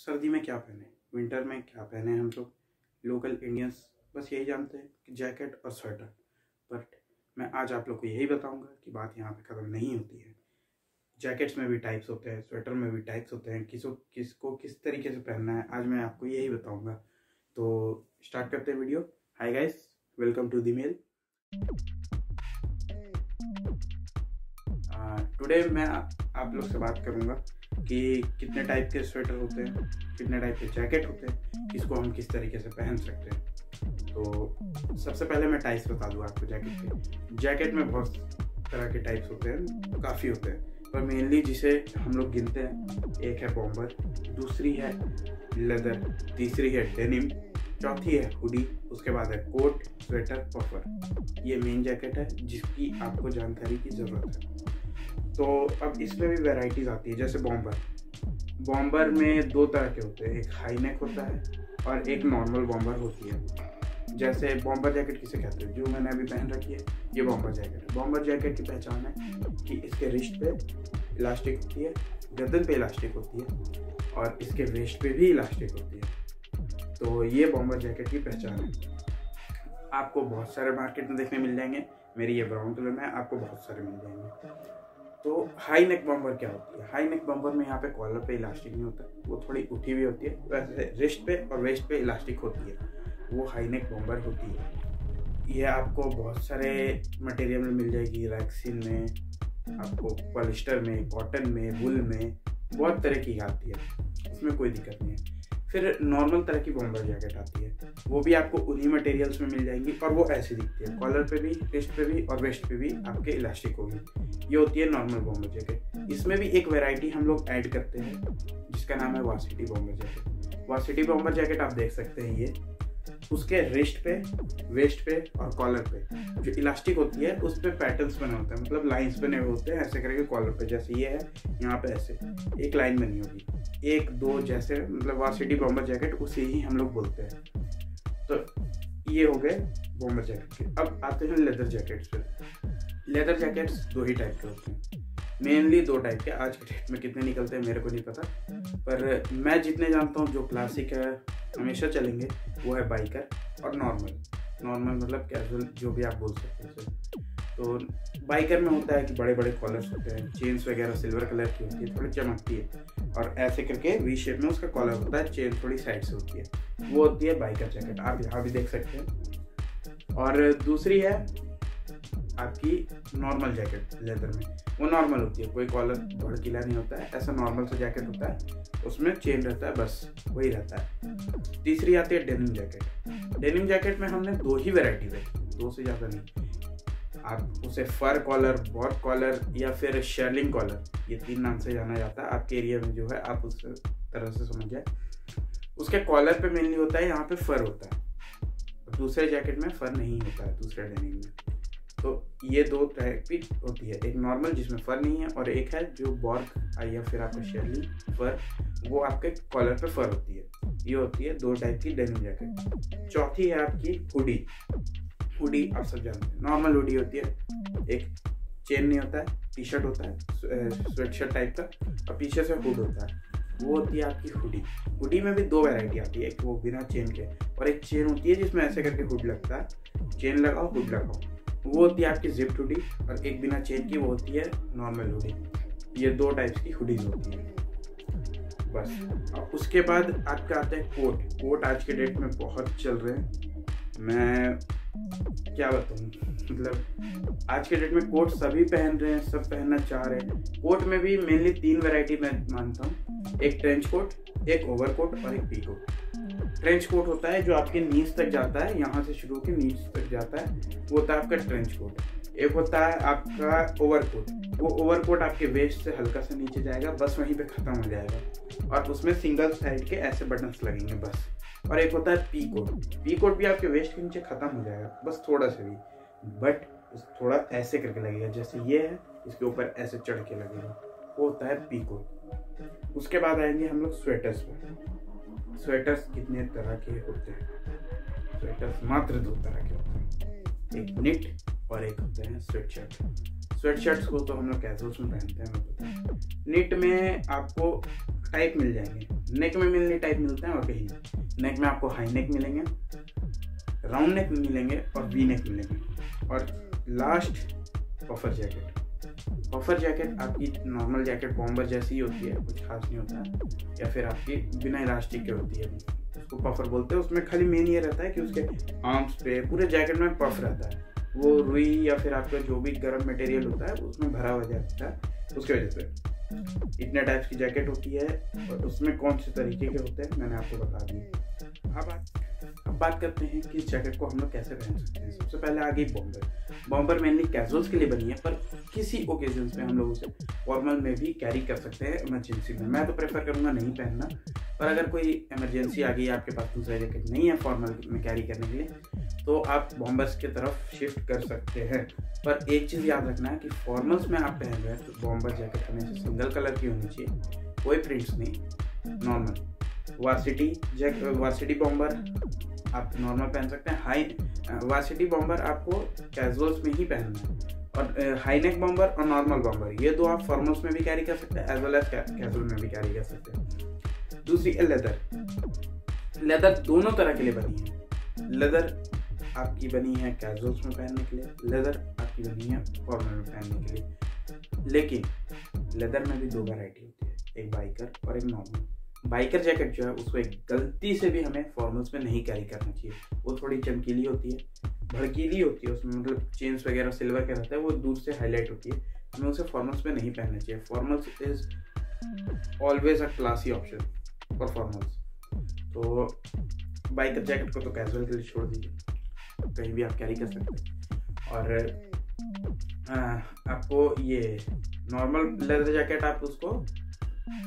सर्दी में क्या पहने, विंटर में क्या पहने। हम लोग लोकल इंडियंस बस यही जानते हैं कि जैकेट और स्वेटर। बट मैं आज आप लोग को यही बताऊंगा कि बात यहाँ पे ख़त्म नहीं होती है। जैकेट्स में भी टाइप्स होते हैं, स्वेटर में भी टाइप्स होते हैं, किसको किस तरीके से पहनना है आज मैं आपको यही बताऊंगा। तो स्टार्ट करते हैं video. Hi guys, welcome to the male. Today मैं आप लोग से बात करूंगा कि कितने टाइप के स्वेटर होते हैं, कितने टाइप के जैकेट होते हैं, किसको हम किस तरीके से पहन सकते हैं। तो सबसे पहले मैं टाइप्स बता दूँ आपको जैकेट के। जैकेट में बहुत तरह के टाइप्स होते हैं, काफ़ी होते हैं, पर मेनली जिसे हम लोग गिनते हैं, एक है बॉम्बर, दूसरी है लेदर, तीसरी है डेनिम, चौथी है हुडी, उसके बाद है कोट, स्वेटर, पफर। ये मेन जैकेट है जिसकी आपको जानकारी की ज़रूरत है। तो अब इसमें भी वैराइटीज़ आती है। जैसे बॉम्बर में दो तरह के होते हैं, एक हाई नेक होता है और एक नॉर्मल बॉम्बर होती है। जैसे बॉम्बर जैकेट किसे कहते हैं, जो मैंने अभी पहन रखी है ये बॉम्बर जैकेट है। बॉम्बर जैकेट की पहचान है कि इसके रिस्ट पे इलास्टिक होती है, गर्दन पे इलास्टिक होती है और इसके वेस्ट पे भी इलास्टिक होती है। तो ये बॉम्बर जैकेट की पहचान है। आपको बहुत सारे मार्केट में देखने मिल जाएंगे। मेरी ये ब्राउन कलर में है, आपको बहुत सारे मिल जाएंगे। तो हाई नेक बॉम्बर क्या होती है? हाई नेक बॉम्बर में यहाँ पे कॉलर पे इलास्टिक नहीं होता, वो थोड़ी उठी हुई होती है। वैसे रिस्ट पे और वेस्ट पे इलास्टिक होती है, वो हाई नेक बॉम्बर होती है। ये आपको बहुत सारे मटेरियल में मिल जाएगी, रैक्सिन में, आपको पॉलिस्टर में, कॉटन में, वुल में, बहुत तरह की आती है, इसमें कोई दिक्कत नहीं है। फिर नॉर्मल तरह की बॉम्बर जैकेट आती है, वो भी आपको उन्हीं मटेरियल्स में मिल जाएंगी और वो ऐसी दिखती है, कॉलर पे भी, रिस्ट पे भी और वेस्ट पे भी आपके इलास्टिक होगी। ये होती है नॉर्मल बॉम्बर जैकेट। इसमें भी एक वैरायटी हम लोग ऐड करते हैं जिसका नाम है varsity bomber jacket. Varsity bomber jacket आप देख सकते हैं, ये उसके रिस्ट पे, वेस्ट पे और कॉलर पे जो इलास्टिक होती है उस पे पैटर्न्स बने होते हैं, मतलब लाइंस बने हुए होते हैं ऐसे करके कॉलर पे। जैसे ये है, यहाँ पे ऐसे एक लाइन बनी होगी, एक दो, जैसे मतलब वार्सिटी बॉम्बर जैकेट उसे ही हम लोग बोलते हैं। तो ये हो गए बॉम्बर जैकेट के। अब आते हैं लेदर जैकेट्स पे। लेदर जैकेट्स दो ही टाइप के होते हैं, मेनली दो टाइप के। आज के डेट में कितने निकलते हैं मेरे को नहीं पता, पर मैं जितने जानता हूँ जो क्लासिक है, हमेशा चलेंगे, वो है बाइकर और नॉर्मल मतलब कैजुअल, जो भी आप बोल सकते हैं। तो बाइकर में होता है कि बड़े बड़े कॉलर्स होते हैं, चेन्स वगैरह सिल्वर कलर की होती है, थोड़ी चमकती है और ऐसे करके वी शेप में उसका कॉलर होता है, चेन थोड़ी साइड से होती है, वो होती है बाइकर जैकेट। आप यहाँ भी देख सकते हैं। और दूसरी है आपकी नॉर्मल जैकेट लेदर में, वो नॉर्मल होती है, कोई कॉलर भड़कीला नहीं होता है, ऐसा नॉर्मल सा जैकेट होता है, उसमें चेन रहता है, बस वही रहता है। तीसरी आती है डेनिम जैकेट। डेनिम जैकेट में हमने दो ही वैरायटी रखी, दो से ज़्यादा नहीं। आप उसे फर कॉलर, बॉट कॉलर या फिर शेरलिंग कॉलर, ये तीन नाम से जाना जाता है आपके एरिया में, जो है आप उस तरह से समझ जाए। उसके कॉलर पे मेनली होता है, यहाँ पे फर होता है, दूसरे जैकेट में फर नहीं होता है, दूसरे डेनिम में। तो ये दो टाइप की होती है, एक नॉर्मल जिसमें फर नहीं है और एक है जो बॉर्क या फिर आपका शेरलिंग फर, वो आपके कॉलर पे फर होती है। ये होती है दो टाइप की डेनिम जैकेट। चौथी है आपकी हुडी। हुडी आप सब जानते हैं, नॉर्मल हुडी होती है, एक चेन नहीं होता है, टी शर्ट होता है स्वेट शर्ट टाइप का और पीछे से हुड होता है, वो होती है आपकी हुडी। हुडी में भी दो वैरायटी आती है, एक वो बिना चेन के और एक चेन होती है जिसमें ऐसे करके हुड लगता है, चेन लगाओ हुड लगाओ, वो होती है आपकी जिप्ड हुडी। और एक बिना चेन की, वो होती है नॉर्मल हुडी। ये दो टाइप्स की हुडीज होती है बस। और उसके बाद आपका आता है कोट। कोट आज के डेट में बहुत चल रहे हैं, मैं क्या बताऊँ, मतलब आज के डेट में कोट सभी पहन रहे हैं, सब पहनना चाह रहे हैं। कोट में भी मेनली तीन वैरायटी मैं मानता हूँ, एक ट्रेंच कोट, एक ओवर कोट और एक पी कोट। ट्रेंच कोट होता है जो आपके नीज तक जाता है, यहाँ से शुरू के नीज तक जाता है, वो होता है आपका ट्रेंच कोट। एक होता है आपका ओवर कोट, वो ओवर कोट आपके वेस्ट से हल्का सा नीचे जाएगा, बस वहीं पे ख़त्म हो जाएगा और उसमें सिंगल साइड के ऐसे बटन्स लगेंगे बस। और एक होता है पी कोट। पी कोट भी आपके वेस्ट के नीचे ख़त्म हो जाएगा, बस थोड़ा सा भी, बट थोड़ा ऐसे करके लगेगा, जैसे ये है इसके ऊपर ऐसे चढ़ के लगेगा, वो होता है पी कोट। उसके बाद आएंगे हम लोग स्वेटर्स पर। स्वेटर्स कितने तरह के होते हैं? स्वेटर्स मात्र दो तरह के होते हैं, एक निट और एक होते हैं स्वेट शर्ट। स्वेट शर्ट्स को तो हम लोग कैजुअल्स में पहनते हैं, हमें पता है। निट में आपको टाइप मिल जाएंगे। नेक में मिलने टाइप मिलते हैं और कहीं नहीं। नेक में आपको हाई नेक मिलेंगे, राउंड नेक मिलेंगे और वी नेक मिलेंगे। और last puffer jacket. Puffer jacket आपकी नॉर्मल जैकेट बॉम्बर जैसी ही होती है, कुछ खास नहीं होता है, या फिर आपकी बिना इलास्टिक के होती है, उसको पफर बोलते हैं। उसमें खाली मेन ये रहता है कि उसके आर्म्स पे पूरे जैकेट में पफ रहता है, वो रुई या फिर आपका जो भी गर्म मटेरियल होता है उसमें भरा हुआ जाता है, उसके वजह से इतने टाइप्स की जैकेट होती है। और उसमें कौन से तरीके के होते हैं मैंने आपको बता दिए। अब बात करते हैं कि इस जैकेट को हम लोग कैसे पहन सकते हैं। सबसे पहले आ गई बॉम्बर। बॉम्बर मेनली कैजुअल्स के लिए बनी है, पर किसी ओकेजन्स में हम लोग उसे फॉर्मल में भी कैरी कर सकते हैं इमरजेंसी में। मैं तो प्रेफर करूँगा नहीं पहनना, पर अगर कोई इमरजेंसी आ गई, आपके पास दूसरा जैकेट नहीं है फॉर्मल में कैरी करने के लिए, तो आप बॉम्बर्स की तरफ शिफ्ट कर सकते हैं। पर एक चीज़ याद रखना है कि फॉर्मल्स में आप पहन रहे हैं तो बॉम्बर जैकेट हमेशा सिंगल कलर की होनी चाहिए, कोई प्रिंट्स नहीं, नॉर्मल। वार्सिटी बॉम्बर आप नॉर्मल पहन सकते हैं। वार्सिटी बॉम्बर आपको कैजुअल्स में ही पहनना है। और हाई नेक बॉम्बर और नॉर्मल बॉम्बर, ये दो आप फॉर्मल्स में भी कैरी कर सकते हैं एज वेल एज कैजुअल में भी कैरी कर सकते हैं। दूसरी लेदर दोनों तरह के लिए बनी है। लेदर आपकी बनी है कैजुअल्स में पहनने के लिए, लेदर आपकी बनी है फॉर्मल में पहनने के लिए। लेकिन लेदर में भी दो वैरायटी होती है, एक बाइकर और एक नॉर्मल। बाइकर जैकेट जो है उसको एक गलती से भी हमें फॉर्मल्स में नहीं कैरी करना चाहिए। वो थोड़ी चमकीली होती है, भड़कीली होती है, उसमें मतलब चेन्स वगैरह सिल्वर के रहता है, वो दूर से हाईलाइट होती है, हमें उसे फॉर्मल्स में नहीं पहनना चाहिए। Formals is always a classy option for formals. तो बाइकर जैकेट को तो कैजुअल के लिए छोड़ दीजिए, कहीं भी आप कैरी कर सकते हैं। और आपको ये नॉर्मल लेदर जैकेट आप उसको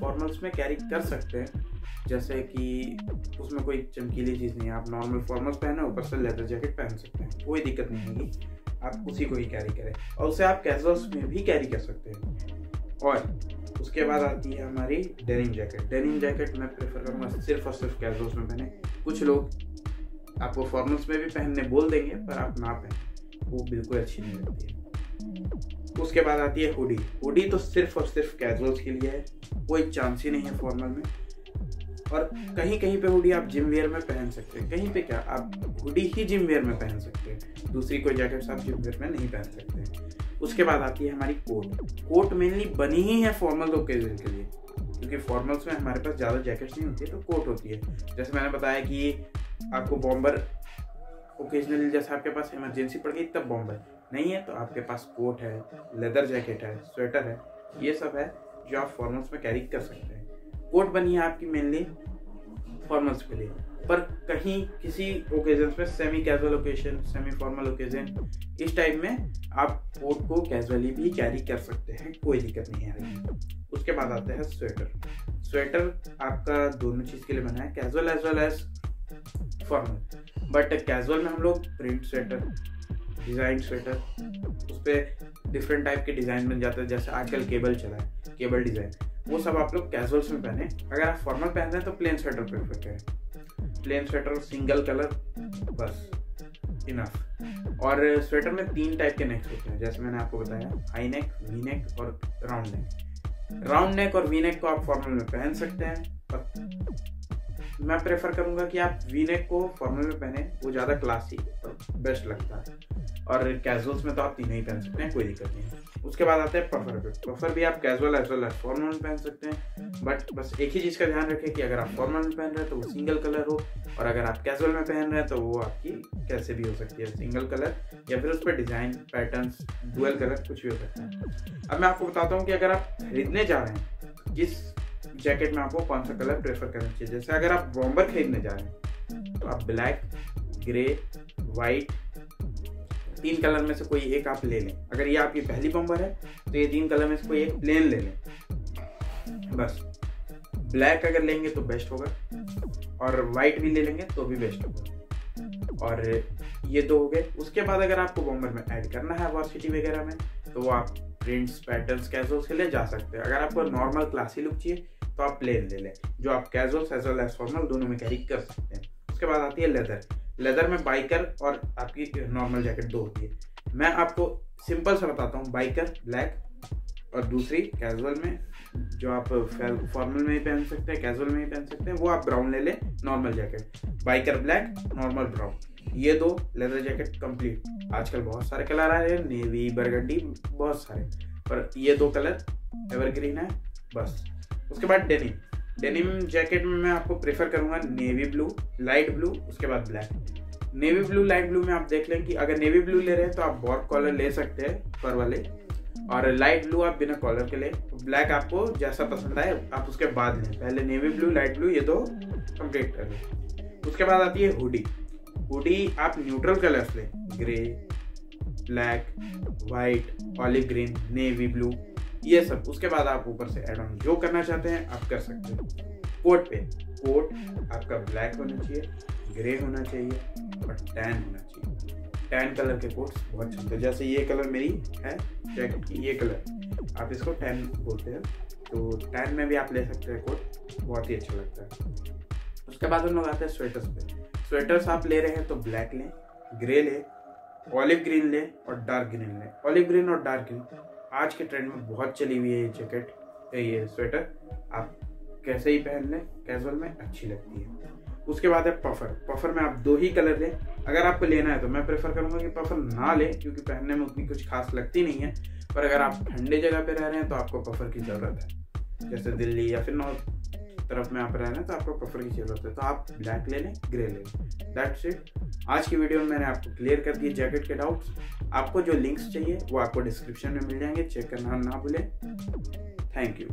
फॉर्मल्स में कैरी कर सकते हैं, जैसे कि उसमें कोई चमकीली चीज़ नहीं है, आप नॉर्मल फॉर्मल्स पहने ऊपर से लेदर जैकेट पहन सकते हैं, कोई दिक्कत नहीं होगी, आप उसी को ही कैरी करें। और उसे आप कैजुअल्स में भी कैरी कर सकते हैं। और उसके बाद आती है हमारी डेनिम जैकेट। डेनिम जैकेट मैं प्रेफर करूँगा सिर्फ और सिर्फ कैजुअल्स में पहने। कुछ लोग आपको फॉर्मल्स में भी पहनने बोल देंगे, पर आप ना पहने, वो बिल्कुल अच्छी नहीं लगती है। उसके बाद आती है हुडी। हुडी तो सिर्फ और सिर्फ कैजुअल्स के लिए है, कोई चांस ही नहीं है फॉर्मल में। और कहीं कहीं पे हुडी आप जिम वेयर में पहन सकते हैं, कहीं पे क्या आप हुडी ही जिम वेयर में पहन सकते हैं, दूसरी कोई जैकेट्स आप जिम वेयर में नहीं पहन सकते हैं। उसके बाद आती है हमारी कोट। कोट मेनली बनी ही है फॉर्मल ओकेजन के लिए, क्योंकि फॉर्मल्स में हमारे पास ज़्यादा जैकेट्स नहीं होती है, तो कोट होती है। जैसे मैंने बताया कि आपको बॉम्बर ओकेजनली, जैसे आपके पास इमरजेंसी पड़ गई तब बॉम्बर नहीं है, तो आपके पास कोट है, लेदर जैकेट है, स्वेटर है, ये सब है जो आप फॉर्मल्स में कैरी कर सकते हैं। कोट बनी है आपकी मेनली फॉर्मल्स के लिए, पर कहीं किसी ओकेजन्स में semi casual occasion, semi formal occasion, इस टाइप में आप कोट को कैजुअली भी कैरी कर सकते हैं, कोई दिक्कत नहीं है। उसके बाद आता है स्वेटर। स्वेटर आपका दोनों चीज़ के लिए बना है, casual as well as formal. But casual में हम लोग प्रिंट स्वेटर, डिज़ाइन स्वेटर, उस पर डिफरेंट टाइप के डिज़ाइन बन जाते हैं, जैसे आजकल केबल चला है, केबल डिज़ाइन, वो सब आप लोग कैजुअल्स में पहने। अगर आप फॉर्मल पहन रहे हैं तो प्लेन स्वेटर प्रेफर करें। प्लेन स्वेटर सिंगल कलर बस इनफ। और स्वेटर में 3 टाइप के नेक्स होते हैं, जैसे मैंने आपको बताया, हाई नेक, वी नेक और राउंड नेक। राउंड नेक और वी नेक को आप फॉर्मल में पहन सकते हैं, मैं प्रेफर करूंगा कि आप वी नेक को फॉर्मल में पहने, वो ज़्यादा क्लासी और बेस्ट लगता है। और कैजुअल्स में तो आप तीनों ही पहन सकते हैं, कोई दिक्कत नहीं है। उसके बाद आते हैं पफर पे। पफर भी आप casual as well as formal में पहन सकते हैं, बट बस एक ही चीज़ का ध्यान रखें कि अगर आप फॉर्मल में पहन रहे हैं तो वो सिंगल कलर हो, और अगर आप कैजुअल में पहन रहे हैं तो वो आपकी कैसे भी हो सकती है, सिंगल कलर या फिर उस पर डिज़ाइन, पैटर्न्स, डुअल कलर, कुछ भी हो सकता है। अब मैं आपको बताता हूँ कि अगर आप खरीदने जा रहे हैं जिस जैकेट में आपको कौन सा कलर प्रेफर करना चाहिए। जैसे अगर आप बॉम्बर खरीदने जा रहे हैं तो आप ब्लैक, ग्रे, वाइट, 3 कलर में से कोई एक आप ले लें। अगर ये आपकी पहली बॉम्बर है तो ये 3 कलर में से कोई एक प्लेन ले लें बस। ब्लैक अगर लेंगे तो बेस्ट होगा, और वाइट भी ले लेंगे तो भी बेस्ट होगा। और ये 2 हो गए। उसके बाद अगर आपको बॉम्बर में ऐड करना है वार्सिटी वगैरह में, तो वो आप प्रिंट्स, पैटर्न्स, कैजुअल्स के लिए जा सकते हैं। अगर आपको नॉर्मल क्लासी लुक चाहिए तो आप प्लेन ले लें, जो आप casuals as well as formal दोनों में कैरी कर सकते हैं। उसके बाद आती है लेदर। लेदर में बाइकर और आपकी नॉर्मल जैकेट 2 होती है। मैं आपको सिंपल सा बताता हूँ, बाइकर ब्लैक और दूसरी कैजुअल में, जो आप फॉर्मल में ही पहन सकते हैं, कैजुअल में ही पहन सकते हैं, वो आप ब्राउन ले लें, normal jacket. Biker black, normal brown, ये 2 लेदर जैकेट कंप्लीट। आजकल बहुत सारे कलर आ रहे हैं, नेवी, बरगंडी, बहुत सारे, पर ये 2 कलर एवरग्रीन है बस। उसके बाद डेनिम जैकेट में मैं आपको प्रेफर करूंगा नेवी ब्लू, लाइट ब्लू, उसके बाद black. Navy blue, light blue में आप देख लें कि अगर नेवी ब्लू ले रहे हैं तो आप बॉर्ड कॉलर ले सकते हैं फर वाले, और लाइट ब्लू आप बिना कॉलर के ले। ब्लैक आपको जैसा पसंद आए आप उसके बाद लें। पहले नेवी ब्लू, लाइट ब्लू, ये 2 कंप्लीट कर लें। उसके बाद आती है हुडी आप न्यूट्रल कलर्स लें, grey, black, white, olive green, navy blue, ये सब। उसके बाद आप ऊपर से एड ऑन जो करना चाहते हैं आप कर सकते हैं। कोट आपका ब्लैक होना चाहिए, ग्रे होना चाहिए और टैन होना चाहिए। टैन कलर के कोट्स बहुत चलते हैं, जैसे ये कलर मेरी है जैकेट की, ये कलर आप इसको टैन बोलते हैं, तो टैन में भी आप ले सकते हैं कोट, बहुत ही अच्छा लगता है। उसके बाद हम लोग आते हैं स्वेटर्स पे। स्वेटर्स आप ले रहे हैं तो ब्लैक लें, ग्रे लें, ऑलिव ग्रीन लें और डार्क ग्रीन लें। ऑलिव ग्रीन और डार्क ग्रीन आज के ट्रेंड में बहुत चली हुई है ये जैकेट, ये स्वेटर आप कैसे ही पहन लें, कैजुअल में अच्छी लगती है। उसके बाद है पफर में आप 2 ही कलर लें। अगर आपको लेना है तो मैं प्रेफर करूंगा कि पफर ना लें, क्योंकि पहनने में उतनी कुछ खास लगती नहीं है, पर अगर आप ठंडे जगह पे रह रहे हैं तो आपको पफर की ज़रूरत है। जैसे दिल्ली या फिर नॉर्थ तरफ में आप रह रहे हैं तो आपको पफर की ज़रूरत है, तो आप ब्लैक ले लें, ग्रे ले लें। That's it. आज की वीडियो में मैंने आपको क्लियर कर दिए जैकेट के डाउट्स। आपको जो लिंक्स चाहिए वो आपको डिस्क्रिप्शन में मिल जाएंगे, चेक करना ना भूलें। Thank you.